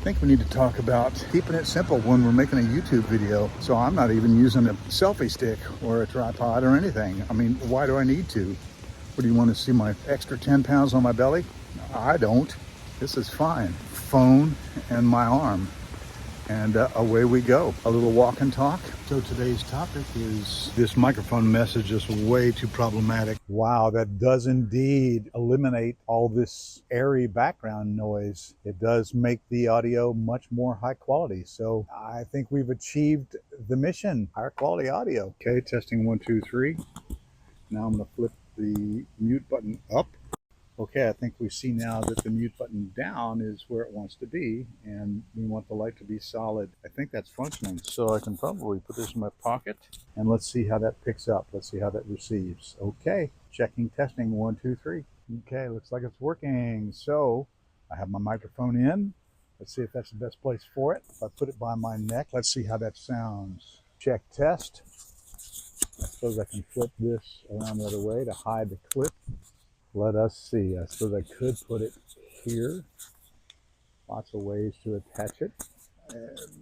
think we need to talk about keeping it simple when we're making a YouTube video. So I'm not even using a selfie stick or a tripod or anything. I mean, why do I need to? What, do you want to see my extra 10 pounds on my belly? I don't. This is fine. Phone and my arm. And away we go. A little walk and talk. So today's topic is this microphone message is way too problematic. Wow, that does indeed eliminate all this airy background noise. It does make the audio much more high quality. So I think we've achieved the mission, higher quality audio. Okay, testing 1, 2, 3. Now I'm gonna flip the mute button up. Okay, I think we see now that the mute button down is where it wants to be, and we want the light to be solid. I think that's functioning, so I can probably put this in my pocket, and let's see how that picks up. Let's see how that receives. Okay, checking, testing, 1, 2, 3. Okay, looks like it's working. So I have my microphone in. Let's see if that's the best place for it. If I put it by my neck, let's see how that sounds. Check, test. I suppose I can flip this around the other way to hide the clip. Let us see. I suppose I could put it here. Lots of ways to attach it,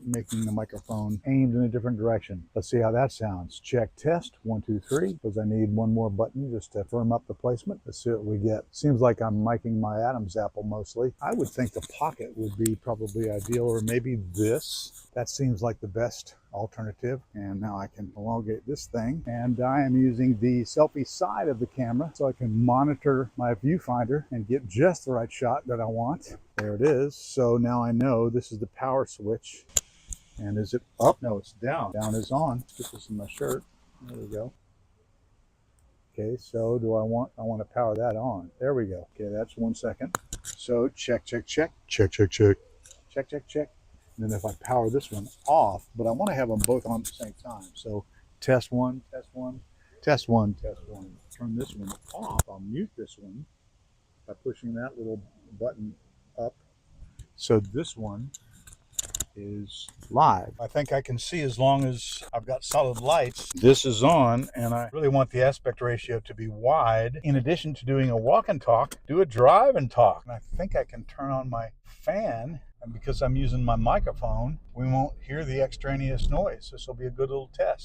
making the microphone aimed in a different direction. Let's see how that sounds. Check, test, 1, 2, 3. Because I need one more button just to firm up the placement. Let's see what we get. Seems like I'm miking my Adam's apple mostly. I would think the pocket would be probably ideal, or maybe this. That seems like the best alternative. And now I can elongate this thing. And I am using the selfie side of the camera so I can monitor my viewfinder and get just the right shot that I want. There it is. So now I know this is the power switch. And is it up? No, it's down. Down is on. Let's get this in my shirt. There we go. Okay, so do I want to power that on. There we go. Okay, that's 1 second. So check, check, check. Check, check, check. Check, check, check. And then if I power this one off, but I want to have them both on at the same time. So test 1, test 1, test 1, test 1. Turn this one off. I'll mute this one by pushing that little button up. So this one is live. I think I can see as long as I've got solid lights. This is on, and I really want the aspect ratio to be wide. In addition to doing a walk and talk, do a drive and talk. And I think I can turn on my fan, and because I'm using my microphone, we won't hear the extraneous noise. This will be a good little test.